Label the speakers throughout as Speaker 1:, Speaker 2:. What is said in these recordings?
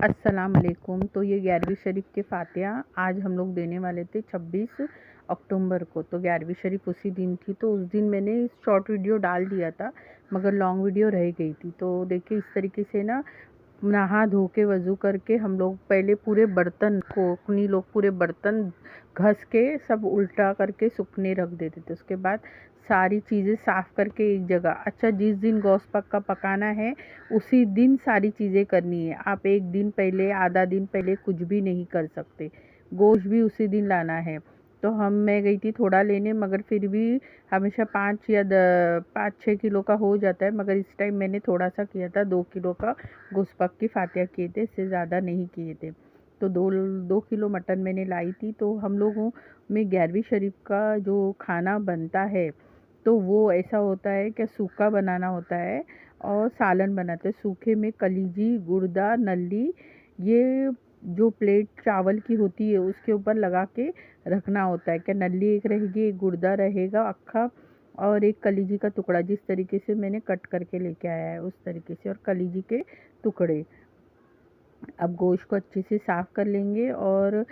Speaker 1: अस्सलाम वालेकुम। तो ये 11वीं शरीफ के फातिहा आज हम लोग देने वाले थे 26 अक्टूबर को। तो 11वीं शरीफ उसी दिन थी, तो उस दिन मैंने शॉर्ट वीडियो डाल दिया था, मगर लॉन्ग वीडियो रह गई थी। तो देखिए इस तरीके से ना नहा धो के वज़ू करके हम लोग पहले पूरे बर्तन को अपनी लोग पूरे बर्तन घस के सब उल्टा करके सूखने रख देते थे। उसके बाद सारी चीज़ें साफ़ करके एक जगह, अच्छा जिस दिन गोश्त पक्का पकाना है उसी दिन सारी चीज़ें करनी है। आप एक दिन पहले आधा दिन पहले कुछ भी नहीं कर सकते। गोश्त भी उसी दिन लाना है। तो मैं गई थी थोड़ा लेने, मगर फिर भी हमेशा 5 किलो का हो जाता है, मगर इस टाइम मैंने थोड़ा सा किया था, 2 किलो का गोश्त पक की फातिहा किए थे, इससे ज़्यादा नहीं किए थे। तो 2 किलो मटन मैंने लाई थी। तो हम लोगों में 11वीं शरीफ का जो खाना बनता है तो वो ऐसा होता है कि सूखा बनाना होता है और सालन बनाते हैं। सूखे में कलीजी, गुर्दा, नल्ली, ये जो प्लेट चावल की होती है उसके ऊपर लगा के रखना होता है। कि नल्ली एक रहेगी, एक गुर्दा रहेगा अक्खा, और एक कलीजी का टुकड़ा, जिस तरीके से मैंने कट करके लेके आया है उस तरीके से, और कलीजी के टुकड़े। अब गोश्त को अच्छे से साफ़ कर लेंगे और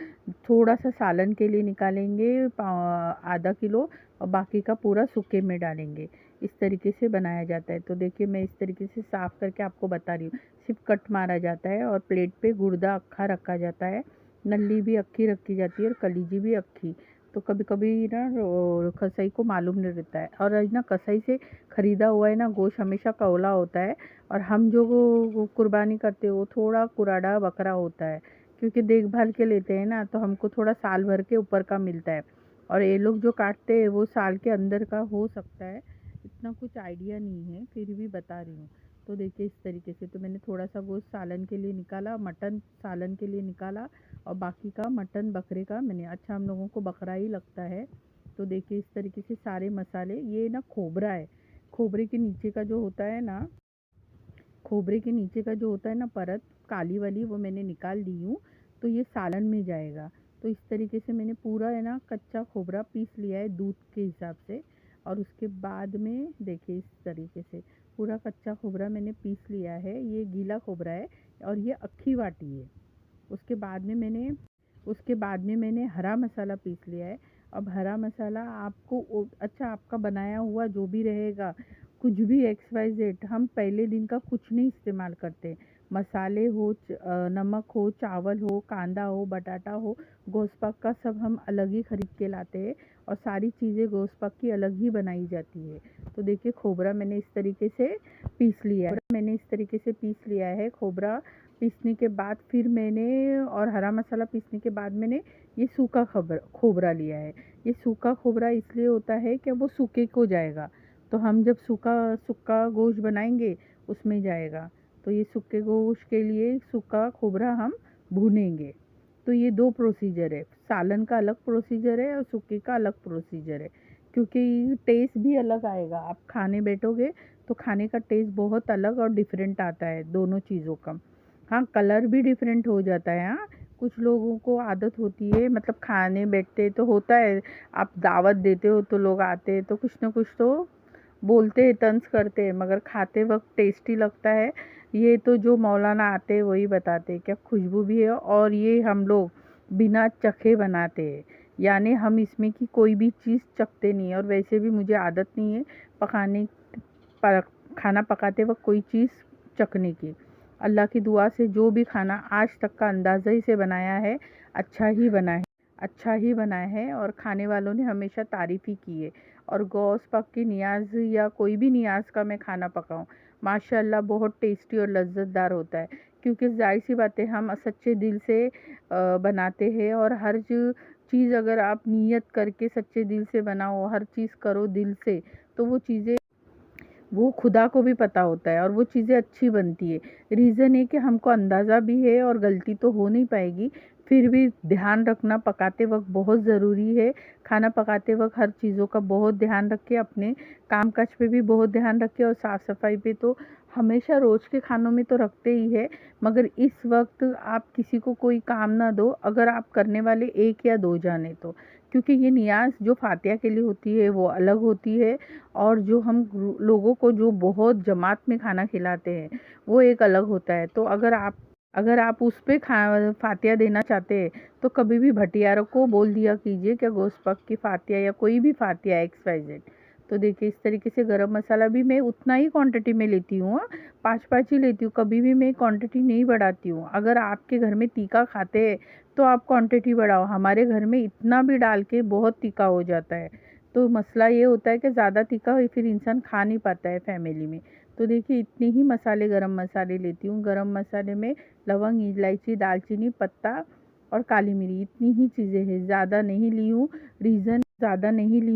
Speaker 1: थोड़ा सा सालन के लिए निकालेंगे आधा किलो, और बाकी का पूरा सूखे में डालेंगे। इस तरीके से बनाया जाता है। तो देखिए मैं इस तरीके से साफ़ करके आपको बता रही हूँ। सिर्फ कट मारा जाता है और प्लेट पे गुर्दा अक्खा रखा जाता है, नल्ली भी अक्खी रखी जाती है और कलीजी भी अक्खी। तो कभी कभी ना कसाई को मालूम नहीं रहता है, और ना कसाई से ख़रीदा हुआ है ना गोश्त हमेशा कौला होता है, और हम जो कुर्बानी करते हैं वो थोड़ा कुराड़ा बकरा होता है, क्योंकि देखभाल के लेते हैं ना, तो हमको थोड़ा साल भर के ऊपर का मिलता है। और ये लोग जो काटते हैं वो साल के अंदर का हो सकता है, इतना कुछ आइडिया नहीं है, फिर भी बता रही हूँ। तो देखिए इस तरीके से, तो मैंने थोड़ा सा गोश्त सालन के लिए निकाला, मटन सालन के लिए निकाला, और बाकी का मटन बकरे का मैंने, अच्छा हम लोगों को बकरा ही लगता है। तो देखिए इस तरीके से सारे मसाले, ये ना खोबरा है, खोबरे के नीचे का जो होता है ना, खोबरे के नीचे का जो होता है ना परत काली वाली, वो मैंने निकाल दी हूँ। तो ये सालन में जाएगा। तो इस तरीके से मैंने पूरा है ना कच्चा खोबरा पीस लिया है दूध के हिसाब से, और उसके बाद में देखिए इस तरीके से पूरा कच्चा खोबरा मैंने पीस लिया है। ये गीला खोबरा है और ये अक्खी वाटी है। उसके बाद में मैंने हरा मसाला पीस लिया है। अब हरा मसाला आपको अच्छा आपका बनाया हुआ जो भी रहेगा, कुछ भी XYZ, हम पहले दिन का कुछ नहीं इस्तेमाल करते। मसाले हो, नमक हो, चावल हो, कांदा हो, बटाटा हो, गोश्त पाक का सब हम अलग ही ख़रीद के लाते हैं, और सारी चीज़ें गोश्त पाक की अलग ही बनाई जाती है। तो देखिए खोबरा मैंने इस तरीके से पीस लिया है। खोबरा पीसने के बाद फिर मैंने, और हरा मसाला पीसने के बाद मैंने ये सूखा खोबरा लिया है। ये सूखा खोबरा इसलिए होता है कि वो सूखे को जाएगा, तो हम जब सूखा गोश्त बनाएंगे उसमें जाएगा। तो ये सूखे गोश्त के लिए सूखा खोबरा हम भूनेंगे। तो ये 2 प्रोसीजर है, सालन का अलग प्रोसीजर है और सूखे का अलग प्रोसीजर है, क्योंकि टेस्ट भी अलग आएगा। आप खाने बैठोगे तो खाने का टेस्ट बहुत अलग और डिफरेंट आता है दोनों चीज़ों का। हाँ, कलर भी डिफरेंट हो जाता है। हाँ, कुछ लोगों को आदत होती है, मतलब खाने बैठते तो होता है, आप दावत देते हो तो लोग आते हैं तो कुछ ना कुछ तो बोलते हैं, तंज करते हैं, मगर खाते वक्त टेस्टी लगता है। ये तो जो मौलाना आते हैं वही बताते हैं, क्या खुशबू भी है। और ये हम लोग बिना चखे बनाते हैं, यानी हम इसमें की कोई भी चीज़ चखते नहीं है। और वैसे भी मुझे आदत नहीं है खाना पकाते वक्त कोई चीज़ चखने की। अल्लाह की दुआ से जो भी खाना आज तक का अंदाज़ा ही से बनाया है, अच्छा ही बना है, और खाने वालों ने हमेशा तारीफ़ ही की है। और गोश्त पाक की नियाज़ या कोई भी नियाज़ का मैं खाना पकाऊं, माशाअल्लाह बहुत टेस्टी और लज़्ज़तदार होता है, क्योंकि ज़ाहिर सी बात है हम सच्चे दिल से बनाते हैं। और हर चीज़ अगर आप नियत करके सच्चे दिल से बनाओ, हर चीज़ करो दिल से, तो वो खुदा को भी पता होता है और वो चीज़ें अच्छी बनती है। रीज़न है कि हमको अंदाज़ा भी है और गलती तो हो नहीं पाएगी, फिर भी ध्यान रखना पकाते वक्त बहुत ज़रूरी है। खाना पकाते वक्त हर चीज़ों का बहुत ध्यान रखें, अपने काम काज पे भी बहुत ध्यान रखें, और साफ़ सफाई पे तो हमेशा रोज़ के खानों में तो रखते ही है। मगर इस वक्त आप किसी को कोई काम ना दो, अगर आप करने वाले 1 या 2 जाने तो, क्योंकि ये नियाज़ जो फातिया के लिए होती है वो अलग होती है, और जो हम लोगों को जो बहुत जमात में खाना खिलाते हैं वो एक अलग होता है। तो अगर आप उस पे फातिया देना चाहते हैं तो कभी भी भटियारों को बोल दिया कीजिए कि गोश्त पक की फातिया या कोई भी फातिया XYZ। तो देखिए इस तरीके से गरम मसाला भी मैं उतना ही क्वांटिटी में लेती हूँ, 5-5 ही लेती हूँ, कभी भी मैं क्वांटिटी नहीं बढ़ाती हूँ। अगर आपके घर में तीखा खाते हैं तो आप क्वांटिटी बढ़ाओ, हमारे घर में इतना भी डाल के बहुत तीखा हो जाता है। तो मसला ये होता है कि ज़्यादा तीखा फिर इंसान खा नहीं पाता है फैमिली में। तो देखिए इतने ही मसाले, गरम मसाले लेती हूँ। गरम मसाले में लवंग, इलायची, दालचीनी, पत्ता और काली मिरी, इतनी ही चीज़ें हैं, ज़्यादा नहीं ली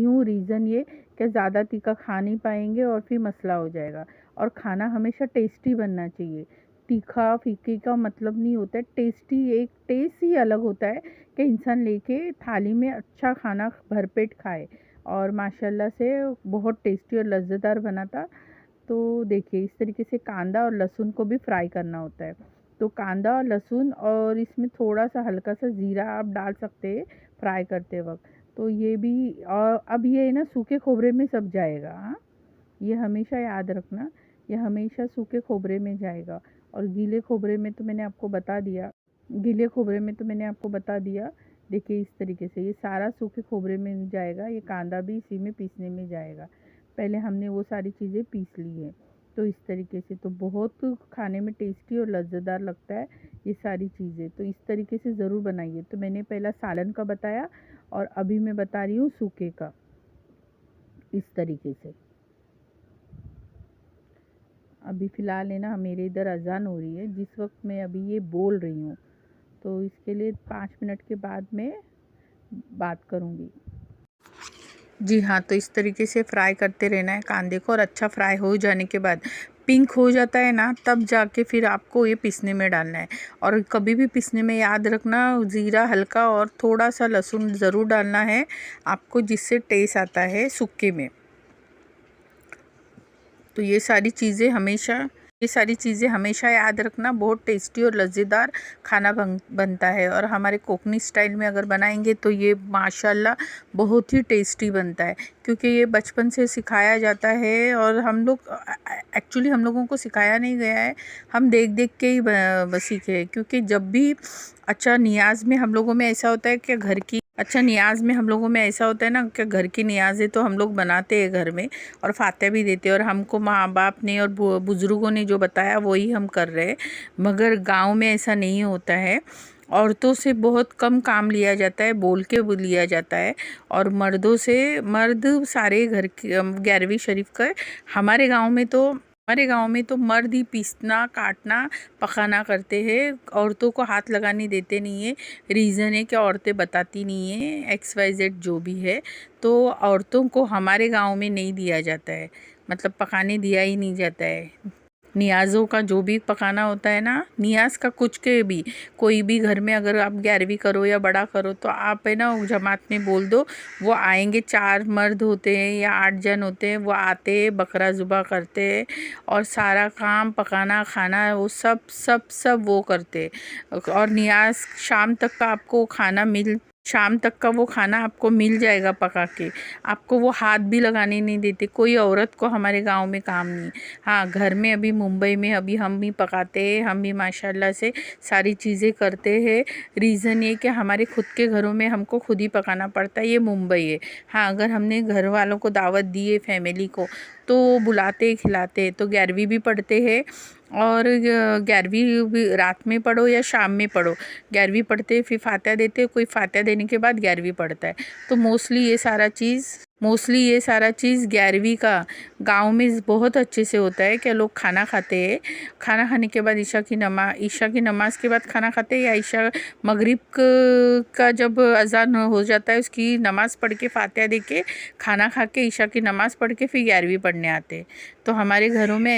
Speaker 1: हूँ। रीज़न ये कि ज़्यादा तीखा खा नहीं पाएंगे और फिर मसला हो जाएगा। और खाना हमेशा टेस्टी बनना चाहिए, तीखा फीके का मतलब नहीं होता है, टेस्टी, एक टेस्ट ही अलग होता है कि इंसान लेके थाली में अच्छा खाना भरपेट खाए। और माशाल्लाह से बहुत टेस्टी और लज्जतदार बना था। तो देखिए इस तरीके से कांदा और लहसुन को भी फ्राई करना होता है। तो कांदा और लहसुन और इसमें थोड़ा सा हल्का सा ज़ीरा आप डाल सकते हैं फ्राई करते वक्त। तो ये भी, और अब ये ना सूखे खोबरे में सब जाएगा। हाँ, ये हमेशा याद रखना, ये हमेशा सूखे खोबरे में जाएगा। और गीले खोबरे में तो मैंने आपको बता दिया, देखिए इस तरीके से ये सारा सूखे खोबरे में जाएगा, ये कांदा भी इसी में पीसने में जाएगा। पहले हमने वो सारी चीज़ें पीस ली है। तो इस तरीके से तो बहुत खाने में टेस्टी और लज्जतदार लगता है ये सारी चीज़ें। तो इस तरीके से ज़रूर बनाइए। तो मैंने पहला सालन का बताया और अभी मैं बता रही हूँ सूखे का, इस तरीके से। अभी फ़िलहाल है ना मेरे इधर अज़ान हो रही है जिस वक्त मैं अभी ये बोल रही हूँ, तो इसके लिए 5 मिनट के बाद मैं बात करूँगी। जी हाँ, तो इस तरीके से फ्राई करते रहना है कांदे को, और अच्छा फ्राई हो जाने के बाद पिंक हो जाता है ना, तब जाके फिर आपको ये पीसने में डालना है। और कभी भी पीसने में याद रखना ज़ीरा हल्का और थोड़ा सा लहसुन ज़रूर डालना है आपको, जिससे टेस्ट आता है सूखे में। तो ये सारी चीज़ें हमेशा याद रखना, बहुत टेस्टी और लज्जेदार खाना बनता है। और हमारे कोकनी स्टाइल में अगर बनाएंगे तो ये माशाल्लाह बहुत ही टेस्टी बनता है, क्योंकि ये बचपन से सिखाया जाता है। और हम लोगों को सिखाया नहीं गया है, हम देख देख के ही सीखे। क्योंकि जब भी नियाज़ में हम लोगों में ऐसा होता है कि ना कि घर की नियाज़ है तो हम लोग बनाते हैं घर में, और फातिहा भी देते हैं, और हमको माँ बाप ने और बुज़ुर्गों ने जो बताया वही हम कर रहे हैं। मगर गांव में ऐसा नहीं होता है, औरतों से बहुत कम काम लिया जाता है, बोल के लिया जाता है। और मर्द सारे घर की 11वीं शरीफ का हमारे गांव में तो मर्द ही पीसना, काटना, पकाना करते हैं, औरतों को हाथ लगाने देते नहीं है। रीज़न है कि औरतें बताती नहीं है XYZ जो भी है, तो औरतों को हमारे गांव में नहीं दिया जाता है, मतलब पकाने दिया ही नहीं जाता है। नियाज़ों का जो भी पकाना होता है ना, नियाज़ का कुछ के भी, कोई भी घर में अगर आप 11वीं करो या बड़ा करो तो आप है ना जमात में बोल दो, वो आएंगे। 4 मर्द होते हैं या 8 जन होते हैं, वो आते हैं, बकरा ज़ुबा करते हैं और सारा काम पकाना खाना वो सब वो करते हैं। और नियाज़ शाम तक का वो खाना आपको मिल जाएगा पका के, आपको वो हाथ भी लगाने नहीं देते, कोई औरत को हमारे गांव में काम नहीं। हाँ, घर में अभी मुंबई में अभी हम भी पकाते हैं, हम भी माशाल्लाह से सारी चीज़ें करते हैं। रीज़न ये कि हमारे खुद के घरों में हमको खुद ही पकाना पड़ता है, ये मुंबई है। हाँ, अगर हमने घर वालों को दावत दी है, फैमिली को, तो बुलाते खिलाते। तो 11वीं भी पढ़ते हैं, और 11वीं भी रात में पढ़ो या शाम में पढ़ो, 11वीं पढ़ते फिर फातिहा देते, कोई फातिहा देने के बाद 11वीं पढ़ता है। तो मोस्टली ये सारा चीज़ 11वीं का गांव में बहुत अच्छे से होता है कि लोग खाना खाते हैं, खाना खाने के बाद ईशा की नमाज़ के बाद खाना खाते हैं, या मगरिब का जब अज़ान हो जाता है उसकी नमाज़ पढ़ के फातिहा दे के खाना खा के ईशा की नमाज़ पढ़ के फिर 11वीं पढ़ने आते हैं। तो हमारे घरों में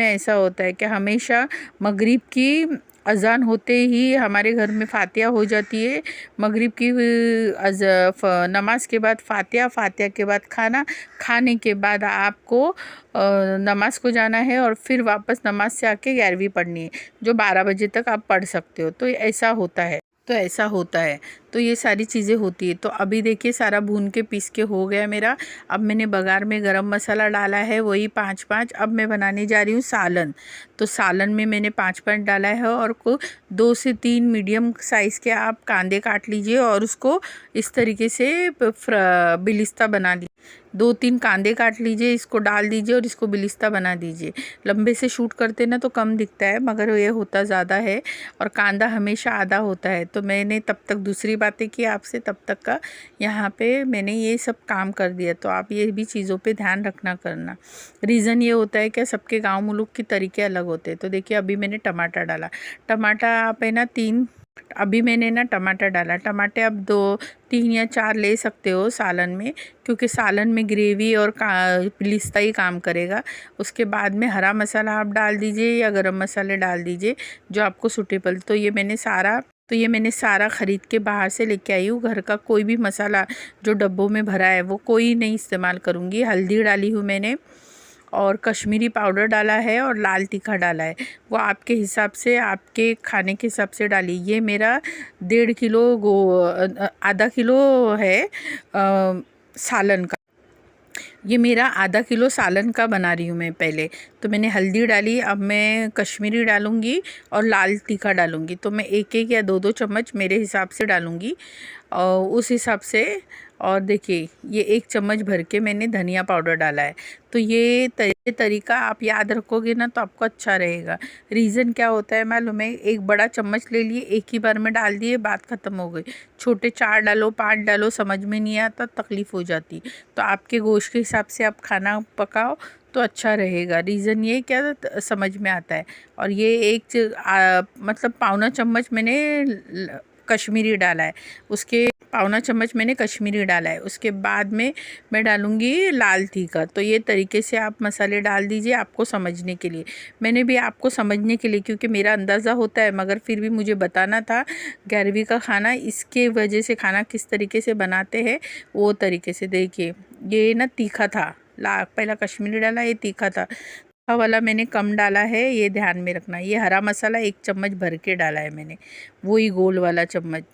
Speaker 1: ऐसा होता है कि हमेशा मगरिब की अज़ान होते ही हमारे घर में फातिहा हो जाती है। मगरिब की नमाज के बाद फातिहा के बाद खाने के बाद आपको नमाज को जाना है, और फिर वापस नमाज से आके 11वीं पढ़नी है, जो 12 बजे तक आप पढ़ सकते हो। तो ऐसा होता है। तो ऐसा होता है। तो ये सारी चीज़ें होती है। तो अभी देखिए सारा भून के पीस के हो गया मेरा। अब मैंने बघार में गरम मसाला डाला है, वही 5-5। अब मैं बनाने जा रही हूँ सालन। तो सालन में मैंने 5-5 डाला है और को 2 से 3 मीडियम साइज़ के आप कांदे काट लीजिए और उसको इस तरीके से बिलिस्ता बना लीजिए। 2-3 कांदे काट लीजिए, इसको डाल दीजिए और इसको बिलिस्ता बना दीजिए। लंबे से शूट करते ना तो कम दिखता है, मगर ये होता ज़्यादा है और कांदा हमेशा आधा होता है। तो मैंने तब तक दूसरी बातें की आपसे, तब तक का यहाँ पे मैंने ये सब काम कर दिया। तो आप ये भी चीज़ों पे ध्यान रखना करना। रीज़न ये होता है कि सबके गाँव मुल्क के तरीके अलग होते हैं। तो देखिए अभी मैंने टमाटर डाला। टमाटर आप है ना 3, अभी मैंने ना टमाटर डाला। टमाटर अब 2-3 या 4 ले सकते हो सालन में, क्योंकि सालन में ग्रेवी और पिलिस्ता ही काम करेगा। उसके बाद में हरा मसाला आप डाल दीजिए या गरम मसाले डाल दीजिए जो आपको सूटेबल। तो ये मैंने सारा ख़रीद के बाहर से लेके आई हूँ। घर का कोई भी मसाला जो डब्बों में भरा है वो कोई नहीं इस्तेमाल करूँगी। हल्दी डाली हूँ मैंने और कश्मीरी पाउडर डाला है और लाल तीखा डाला है। वो आपके हिसाब से, आपके खाने के हिसाब से डालिए। ये मेरा 1.5 किलो आधा किलो है सालन का। ये मेरा आधा किलो सालन का बना रही हूँ मैं पहले। तो मैंने हल्दी डाली, अब मैं कश्मीरी डालूँगी और लाल तीखा डालूँगी। तो मैं 1-1 या 2-2 चम्मच मेरे हिसाब से डालूँगी और उस हिसाब से। और देखिए ये 1 चम्मच भर के मैंने धनिया पाउडर डाला है। तो ये तरीका आप याद रखोगे ना तो आपको अच्छा रहेगा। रीज़न क्या होता है मालूम है? एक बड़ा चम्मच ले लिए, एक ही बार में डाल दिए, बात ख़त्म हो गई। छोटे 4 डालो, 5 डालो, समझ में नहीं आता, तकलीफ़ हो जाती। तो आपके गोश्त के हिसाब से आप खाना पकाओ तो अच्छा रहेगा। रीज़न ये क्या समझ में आता है। और ये मतलब पौना चम्मच मैंने कश्मीरी डाला है, उसके पौना चम्मच मैंने कश्मीरी डाला है। उसके बाद में मैं डालूँगी लाल तीखा। तो ये तरीके से आप मसाले डाल दीजिए आपको समझने के लिए। मैंने भी आपको समझने के लिए, क्योंकि मेरा अंदाज़ा होता है मगर फिर भी मुझे बताना था 11वीं का खाना, इसके वजह से खाना किस तरीके से बनाते हैं वो तरीके से। देखिए ये ना तीखा था, पहला कश्मीरी डाला, ये तीखा था वाला मैंने कम डाला है, ये ध्यान में रखना। ये हरा मसाला 1 चम्मच भर के डाला है मैंने, वही गोल वाला चम्मच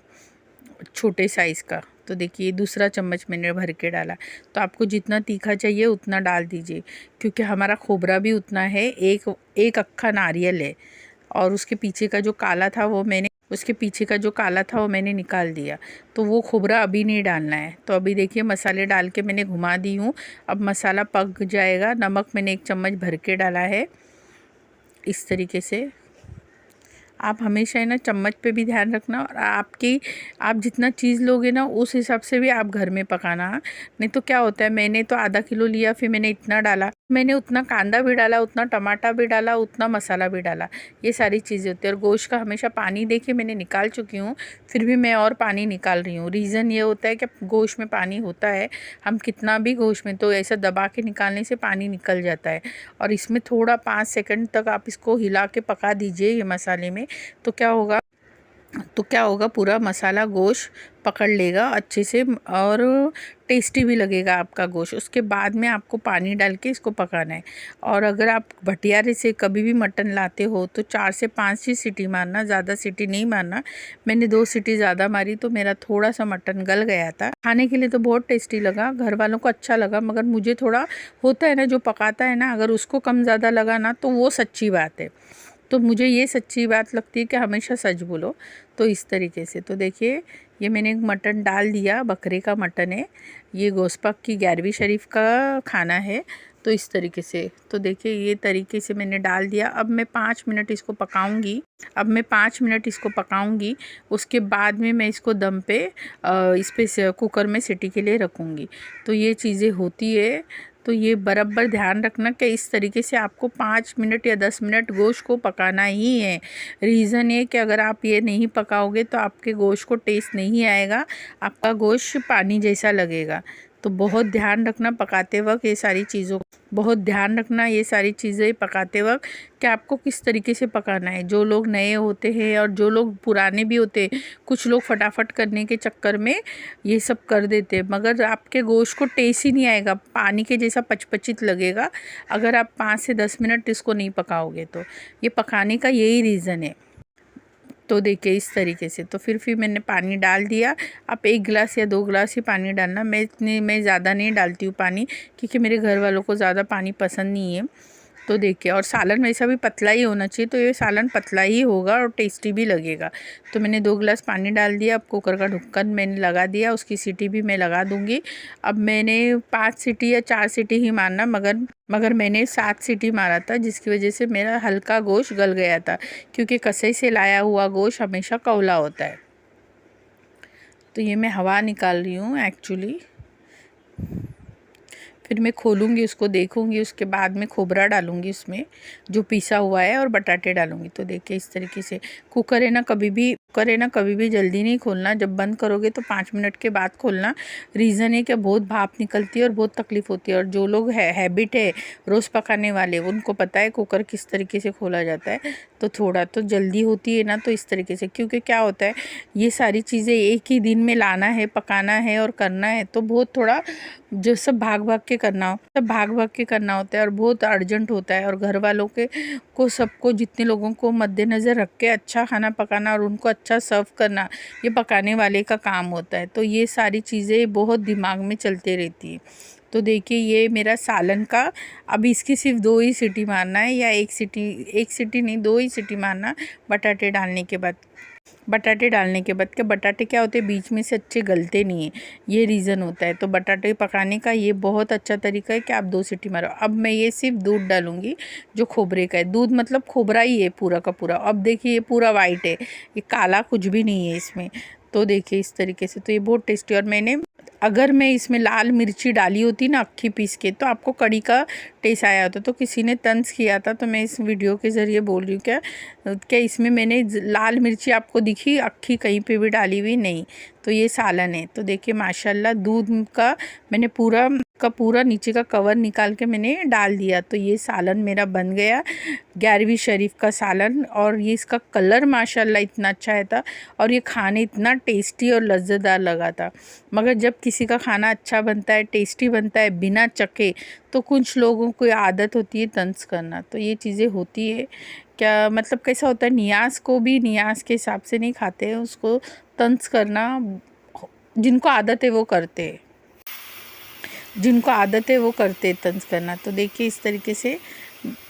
Speaker 1: छोटे साइज़ का। तो देखिए दूसरा चम्मच मैंने भर के डाला। तो आपको जितना तीखा चाहिए उतना डाल दीजिए, क्योंकि हमारा खोबरा भी उतना है। एक अक्खा नारियल है और उसके पीछे का जो काला था वो मैंने निकाल दिया। तो वो खोबरा अभी नहीं डालना है। तो अभी देखिए मसाले डाल के मैंने घुमा दी हूँ। अब मसाला पक जाएगा। नमक मैंने 1 चम्मच भर के डाला है इस तरीके से। आप हमेशा है ना चम्मच पे भी ध्यान रखना, और आप जितना चीज़ लोगे ना उस हिसाब से भी आप घर में पकाना। नहीं तो क्या होता है, मैंने तो आधा किलो लिया, फिर मैंने इतना डाला, मैंने उतना कांदा भी डाला, उतना टमाटर भी डाला, उतना मसाला भी डाला। ये सारी चीज़ें होती है। और गोश्त का हमेशा पानी देखिए मैंने निकाल चुकी हूँ, फिर भी मैं और पानी निकाल रही हूँ। रीज़न ये होता है कि गोश्त में पानी होता है, हम कितना भी गोश्त में तो ऐसा दबा के निकालने से पानी निकल जाता है। और इसमें थोड़ा 5 सेकंड तक आप इसको हिला के पका दीजिए ये मसाले में। तो क्या होगा पूरा मसाला गोश्त पकड़ लेगा अच्छे से और टेस्टी भी लगेगा आपका गोश्त। उसके बाद में आपको पानी डाल के इसको पकाना है। और अगर आप भटियारे से कभी भी मटन लाते हो तो 4 से 5 ही सीटी मारना, ज़्यादा सीटी नहीं मारना। मैंने 2 सीटी ज़्यादा मारी तो मेरा थोड़ा सा मटन गल गया था। खाने के लिए तो बहुत टेस्टी लगा, घर वालों को अच्छा लगा, मगर मुझे थोड़ा होता है ना, जो पकाता है ना, अगर उसको कम ज़्यादा लगा ना तो वो सच्ची बात है। तो मुझे ये सच्ची बात लगती है कि हमेशा सच बोलो। तो इस तरीके से तो देखिए ये मैंने मटन डाल दिया, बकरे का मटन है ये, गोश्त की 11वीं शरीफ का खाना है। तो इस तरीके से तो देखिए ये तरीके से मैंने डाल दिया। अब मैं 5 मिनट इसको पकाऊंगी। उसके बाद में मैं इसको दम पे इस पे कुकर में सीटी के लिए रखूँगी। तो ये चीज़ें होती है। तो ये बराबर ध्यान रखना कि इस तरीके से आपको 5 मिनट या 10 मिनट गोश्त को पकाना ही है। रीज़न ये कि अगर आप ये नहीं पकाओगे तो आपके गोश्त को टेस्ट नहीं आएगा, आपका गोश्त पानी जैसा लगेगा। तो बहुत ध्यान रखना पकाते वक्त ये सारी चीज़ें पकाते वक्त कि आपको किस तरीके से पकाना है। जो लोग नए होते हैं और जो लोग पुराने भी होते हैं, कुछ लोग फटाफट करने के चक्कर में ये सब कर देते हैं, मगर आपके गोश्त को टेस्ट ही नहीं आएगा, पानी के जैसा पचपचित लगेगा अगर आप 5 से 10 मिनट इसको नहीं पकाओगे। तो ये पकाने का यही रीज़न है। तो देखिए इस तरीके से। तो फिर मैंने पानी डाल दिया। आप 1 गिलास या 2 गिलास ही पानी डालना। मैं ज़्यादा नहीं डालती हूँ पानी, क्योंकि मेरे घर वालों को ज़्यादा पानी पसंद नहीं है। तो देखिए, और सालन वैसा भी पतला ही होना चाहिए, तो ये सालन पतला ही होगा और टेस्टी भी लगेगा। तो मैंने 2 गिलास पानी डाल दिया। अब कुकर का ढक्कन मैंने लगा दिया, उसकी सीटी भी मैं लगा दूँगी। अब मैंने 5 सीटी या 4 सीटी ही मारना, मगर मैंने 7 सीटी मारा था, जिसकी वजह से मेरा हल्का गोश्त गल गया था, क्योंकि कसाई से लाया हुआ गोश्त हमेशा कौला होता है। तो ये मैं हवा निकाल रही हूँ एक्चुअली। फिर मैं खोलूँगी, उसको देखूँगी, उसके बाद में खोबरा डालूँगी उसमें जो पिसा हुआ है, और बटाटे डालूँगी। तो देखिए इस तरीके से। कुकर है ना कभी भी जल्दी नहीं खोलना। जब बंद करोगे तो 5 मिनट के बाद खोलना। रीज़न है कि बहुत भाप निकलती है और बहुत तकलीफ़ होती है, और जो लोग हैबिट है रोज़ पकाने वाले, उनको पता है कुकर किस तरीके से खोला जाता है। तो थोड़ा तो जल्दी होती है ना, तो इस तरीके से, क्योंकि क्या होता है, ये सारी चीज़ें एक ही दिन में लाना है, पकाना है और करना है, तो बहुत थोड़ा जो सब भाग भाग के करना होता है, और बहुत अर्जेंट होता है। और घर वालों को सबको, जितने लोगों को मद्देनज़र रख के अच्छा खाना पकाना और उनको अच्छा सर्व करना, ये पकाने वाले का काम होता है। तो ये सारी चीज़ें बहुत दिमाग में चलते रहती है। तो देखिए ये मेरा सालन का, अब इसकी सिर्फ 2 ही सीटी मारना है, या 1 सीटी नहीं, 2 ही सीटी मारना बटाटे डालने के बाद। कि बटाटे क्या होते हैं, बीच में से अच्छे गलते नहीं हैं, ये रीज़न होता है। तो बटाटे पकाने का ये बहुत अच्छा तरीका है कि आप 2 सीटी मारो। अब मैं ये सिर्फ दूध डालूँगी, जो खोबरे का है। दूध मतलब खोबरा ही है पूरा का पूरा। अब देखिए ये पूरा वाइट है, ये काला कुछ भी नहीं है इसमें। तो देखिए इस तरीके से। तो ये बहुत टेस्टी। और अगर मैं इसमें लाल मिर्ची डाली होती ना अक्खी पीस के, तो आपको कड़ी का टेस्ट आया होता। तो किसी ने तंज किया था, तो मैं इस वीडियो के ज़रिए बोल रही हूँ क्या इसमें मैंने लाल मिर्ची आपको दिखी, अक्खी कहीं पे भी डाली हुई नहीं। तो ये सालन है। तो देखिए माशाल्लाह, दूध का मैंने पूरा नीचे का कवर निकाल के मैंने डाल दिया। तो ये सालन मेरा बन गया, 11वीं शरीफ का सालन। और ये इसका कलर माशाल्लाह इतना अच्छा है था, और ये खाने इतना टेस्टी और लज्जतदार लगा था। मगर जब किसी का खाना अच्छा बनता है, टेस्टी बनता है बिना चखे, तो कुछ लोगों को आदत होती है तंज करना। तो ये चीज़ें होती है। क्या मतलब कैसा होता है, नियाज़ को भी नियाज़ के हिसाब से नहीं खाते हैं, उसको तंज करना जिनको आदत है वो करते हैं, तंज करना। तो देखिए इस तरीके से।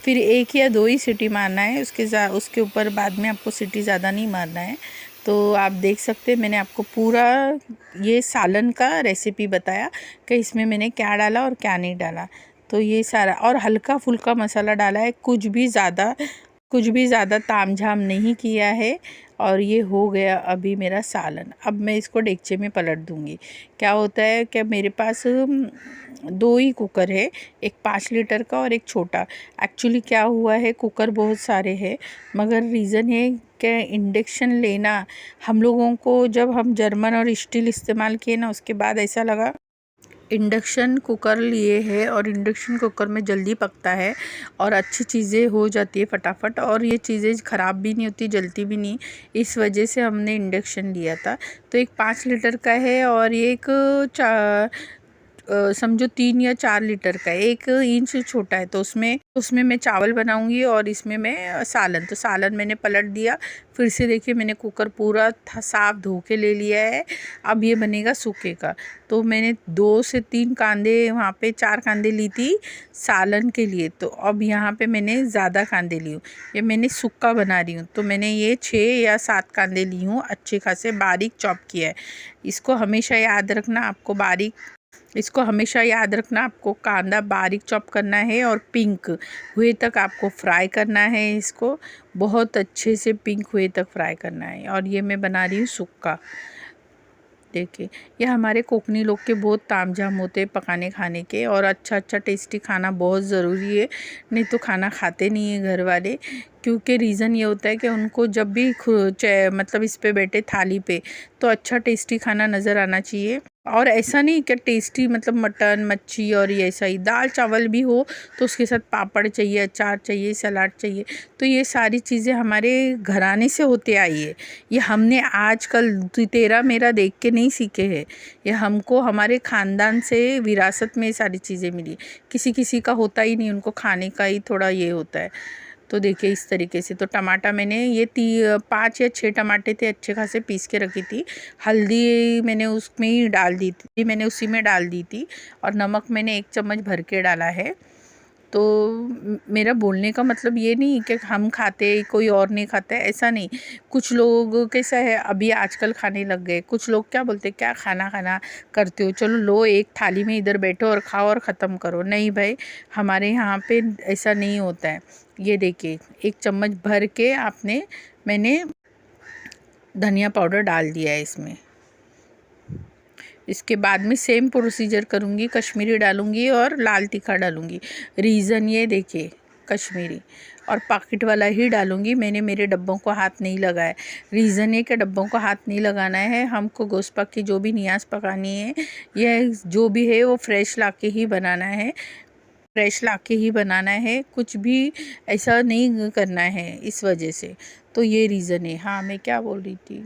Speaker 1: फिर 1 या 2 ही सीटी मारना है, उसके ऊपर बाद में आपको सीटी ज़्यादा नहीं मारना है। तो आप देख सकते हैं, मैंने आपको पूरा ये सालन का रेसिपी बताया कि इसमें मैंने क्या डाला और क्या नहीं डाला। तो ये सारा, और हल्का फुल्का मसाला डाला है, कुछ भी ज़्यादा तामझाम नहीं किया है। और ये हो गया अभी मेरा सालन। अब मैं इसको डेगचे में पलट दूँगी। क्या होता है कि मेरे पास 2 ही कुकर है, एक 5 लीटर का और एक छोटा। एक्चुअली क्या हुआ है, कुकर बहुत सारे हैं, मगर रीज़न है कि इंडक्शन लेना हम लोगों को, जब हम जर्मन और स्टील इस्तेमाल किए ना, उसके बाद ऐसा लगा इंडक्शन कुकर लिए है, और इंडक्शन कुकर में जल्दी पकता है और अच्छी चीज़ें हो जाती है फटाफट, और ये चीज़ें ख़राब भी नहीं होती, जलती भी नहीं। इस वजह से हमने इंडक्शन लिया था। तो एक 5 लीटर का है, और एक समझो 3 या 4 लीटर का है, 1 इंच छोटा है। तो उसमें मैं चावल बनाऊंगी, और इसमें मैं सालन। तो सालन मैंने पलट दिया। फिर से देखिए मैंने कुकर पूरा साफ़ धो के ले लिया है। अब ये बनेगा सूखे का। तो मैंने 2 से 3 कांदे, वहाँ पे 4 कांदे ली थी सालन के लिए। तो अब यहाँ पे मैंने ज़्यादा कांदे ली हूँ, ये मैंने सूखा बना रही हूँ। तो मैंने ये 6 या 7 कांदे ली हूँ, अच्छे खासे बारीक चॉप किया है। इसको हमेशा याद रखना आपको कांदा बारीक चॉप करना है, और पिंक हुए तक आपको फ्राई करना है। इसको बहुत अच्छे से पिंक हुए तक फ्राई करना है। और ये मैं बना रही हूँ सूखा। देखिए ये हमारे कोकनी लोग के बहुत तामझाम होते हैं पकाने खाने के, और अच्छा टेस्टी खाना बहुत ज़रूरी है, नहीं तो खाना खाते नहीं है घर वाले। क्योंकि रीज़न ये होता है कि उनको जब भी मतलब इस पे बैठे थाली पे, तो अच्छा टेस्टी खाना नज़र आना चाहिए। और ऐसा नहीं कि टेस्टी मतलब मटन मच्छी और ये ऐसा ही, दाल चावल भी हो तो उसके साथ पापड़ चाहिए, अचार चाहिए, सलाद चाहिए। तो ये सारी चीज़ें हमारे घराने से होते आई है। ये हमने आजकल तेरा मेरा देख के नहीं सीखे हैं, ये हमको हमारे ख़ानदान से विरासत में ये सारी चीज़ें मिली। किसी का होता ही नहीं, उनको खाने का ही थोड़ा ये होता है। तो देखिए इस तरीके से। तो टमाटर मैंने ये 5 या 6 टमाटे थे, अच्छे खासे पीस के रखी थी। हल्दी मैंने उसमें ही डाल दी थी, मैंने उसी में डाल दी थी। और नमक मैंने 1 चम्मच भर के डाला है। तो मेरा बोलने का मतलब ये नहीं कि हम खाते कोई और नहीं खाता है, ऐसा नहीं। कुछ लोग कैसा है, अभी आजकल खाने लग गए। कुछ लोग क्या बोलते क्या खाना खाना करते हो, चलो लो एक थाली में इधर बैठो और खाओ और ख़त्म करो। नहीं भाई, हमारे यहाँ पे ऐसा नहीं होता है। ये देखिए 1 चम्मच भर के मैंने धनिया पाउडर डाल दिया है इसमें। इसके बाद में सेम प्रोसीजर करूँगी, कश्मीरी डालूँगी और लाल तीखा डालूँगी। रीज़न ये देखिए, कश्मीरी और पैकेट वाला ही डालूँगी। मैंने मेरे डब्बों को हाथ नहीं लगाया। रीज़न ये कि डब्बों को हाथ नहीं लगाना है। हमको गोश्त पाक की जो भी नियाज़ पकानी है, यह जो भी है वो फ्रेश लाके ही बनाना है, फ्रेश लाके ही बनाना है। कुछ भी ऐसा नहीं करना है इस वजह से। तो ये रीज़न है। हाँ, मैं क्या बोल रही थी,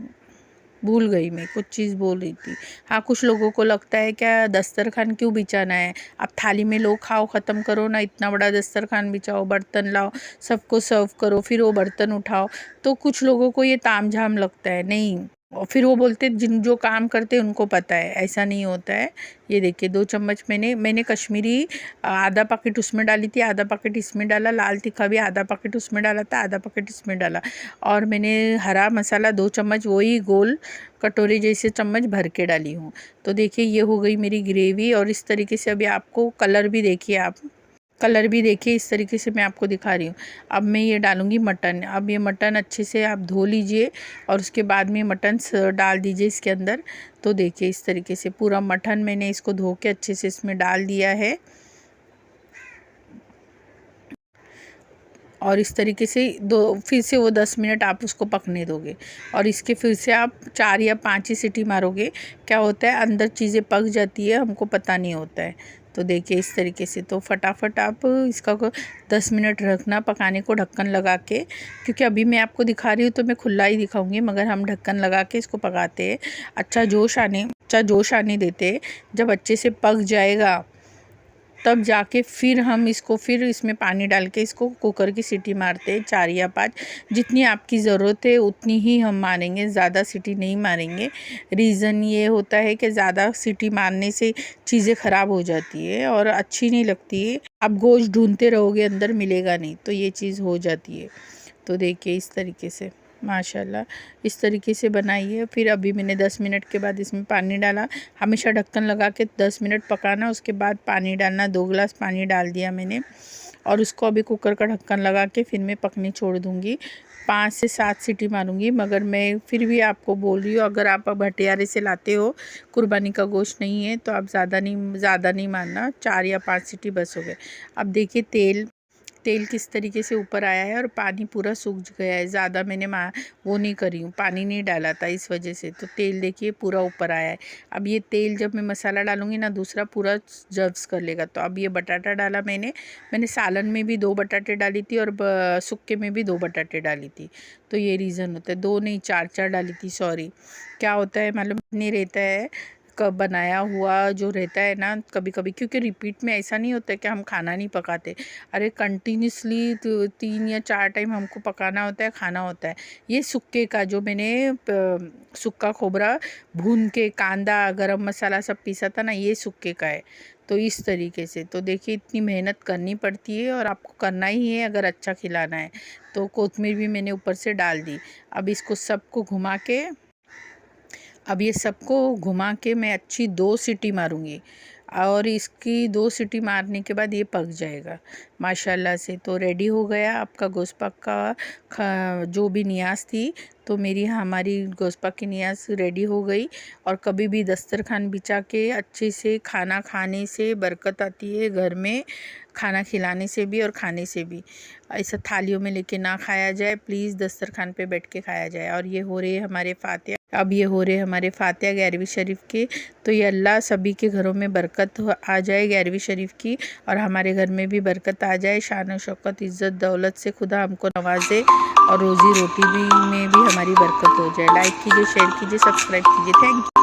Speaker 1: भूल गई, मैं कुछ चीज़ बोल रही थी। हाँ, कुछ लोगों को लगता है क्या दस्तरखान क्यों बिछाना है, आप थाली में लो, खाओ, ख़त्म करो ना, इतना बड़ा दस्तरखान बिछाओ, बर्तन लाओ, सबको सर्व करो, फिर वो बर्तन उठाओ। तो कुछ लोगों को ये तामझाम लगता है। नहीं, और फिर वो बोलते जो काम करते हैं उनको पता है, ऐसा नहीं होता है। ये देखिए 2 चम्मच मैंने कश्मीरी आधा पैकेट उसमें डाली थी, आधा पैकेट इसमें डाला। लाल तीखा भी आधा पैकेट उसमें डाला था, आधा पैकेट इसमें डाला। और मैंने हरा मसाला 2 चम्मच वही गोल कटोरे जैसे चम्मच भर के डाली हूँ। तो देखिए ये हो गई मेरी ग्रेवी। और इस तरीके से अभी आपको कलर भी देखिए, कलर भी देखिए, इस तरीके से मैं आपको दिखा रही हूँ। अब मैं ये डालूँगी मटन। अब ये मटन अच्छे से आप धो लीजिए और उसके बाद में मटन डाल दीजिए इसके अंदर। तो देखिए इस तरीके से पूरा मटन मैंने इसको धो के अच्छे से इसमें डाल दिया है। और इस तरीके से फिर से वो 10 मिनट आप उसको पकने दोगे। और इसके फिर से आप 4 या 5 ही सीटी मारोगे। क्या होता है, अंदर चीज़ें पक जाती है, हमको पता नहीं होता है। तो देखिए इस तरीके से। तो फटाफट आप इसका 10 मिनट रखना पकाने को ढक्कन लगा के, क्योंकि अभी मैं आपको दिखा रही हूँ तो मैं खुला ही दिखाऊंगी, मगर हम ढक्कन लगा के इसको पकाते हैं। अच्छा जोश आने देते। जब अच्छे से पक जाएगा तब जाके फिर हम फिर इसमें पानी डाल के इसको कुकर की सीटी मारते हैं 4 या 5। जितनी आपकी ज़रूरत है उतनी ही हम मारेंगे, ज़्यादा सीटी नहीं मारेंगे। रीज़न ये होता है कि ज़्यादा सीटी मारने से चीज़ें ख़राब हो जाती है और अच्छी नहीं लगती है। आप गोश्त ढूंढते रहोगे, अंदर मिलेगा नहीं, तो ये चीज़ हो जाती है। तो देखिए इस तरीके से माशाल्लाह इस तरीके से बनाइए। फिर अभी मैंने 10 मिनट के बाद इसमें पानी डाला। हमेशा ढक्कन लगा के 10 मिनट पकाना, उसके बाद पानी डालना। 2 गिलास पानी डाल दिया मैंने और उसको अभी कुकर का ढक्कन लगा के फिर मैं पकने छोड़ दूँगी। 5 से 7 सीटी मारूंगी। मगर मैं फिर भी आपको बोल रही हूँ, अगर आप भटियारे से लाते हो, कुर्बानी का गोश्त नहीं है, तो आप ज़्यादा नहीं मारना, 4 या 5 सीटी बस हो गए। अब देखिए तेल किस तरीके से ऊपर आया है और पानी पूरा सूख गया है। ज़्यादा मैंने वो नहीं करी हूँ, पानी नहीं डाला था इस वजह से। तो तेल देखिए पूरा ऊपर आया है। अब ये तेल जब मैं मसाला डालूँगी ना, दूसरा पूरा जब्स कर लेगा। तो अब ये बटाटा डाला मैंने सालन में भी 2 बटाटे डाली थी और सुक्के में भी 2 बटाटे डाली थी। तो ये रीज़न होता है, 2 नहीं 4 डाली थी, सॉरी। क्या होता है मालूम नहीं रहता है, बनाया हुआ जो रहता है ना कभी कभी, क्योंकि रिपीट में ऐसा नहीं होता है कि हम खाना नहीं पकाते। अरे कंटिन्यूसली 3 या 4 टाइम हमको पकाना होता है, खाना होता है। ये सुक्के का जो मैंने सुक्का खोबरा भून के, कांदा गरम मसाला सब पीसा था ना, ये सुक्के का है। तो इस तरीके से। तो देखिए इतनी मेहनत करनी पड़ती है और आपको करना ही है अगर अच्छा खिलाना है। तो कोतमीर भी मैंने ऊपर से डाल दी। अब इसको सबको घुमा के, अब ये सबको घुमा के मैं अच्छी 2 सीटी मारूंगी और इसकी 2 सीटी मारने के बाद ये पक जाएगा माशाल्लाह से। तो रेडी हो गया आपका गोश्त पाक का जो भी नियाज़ थी। तो हमारी गोश्त पाक की नियाज़ रेडी हो गई। और कभी भी दस्तरखान बिछा के अच्छे से खाना खाने से बरकत आती है घर में, खाना खिलाने से भी और खाने से भी। ऐसा थालियों में लेके ना खाया जाए, प्लीज़ दस्तरखान पे बैठ के खाया जाए। और ये हो रहे हमारे फातिहा, अब ये हो रहे हमारे फातिहा 11वीं शरीफ के। तो ये अल्लाह सभी के घरों में बरकत आ जाए 11वीं शरीफ की, और हमारे घर में भी बरकत आ जाए। शान शौकत इज़्ज़त दौलत से खुदा हमको नवाजे और रोज़ी रोटी में भी हमारी बरकत हो जाए। लाइक कीजिए, शेयर कीजिए, सब्सक्राइब कीजिए। Thank you.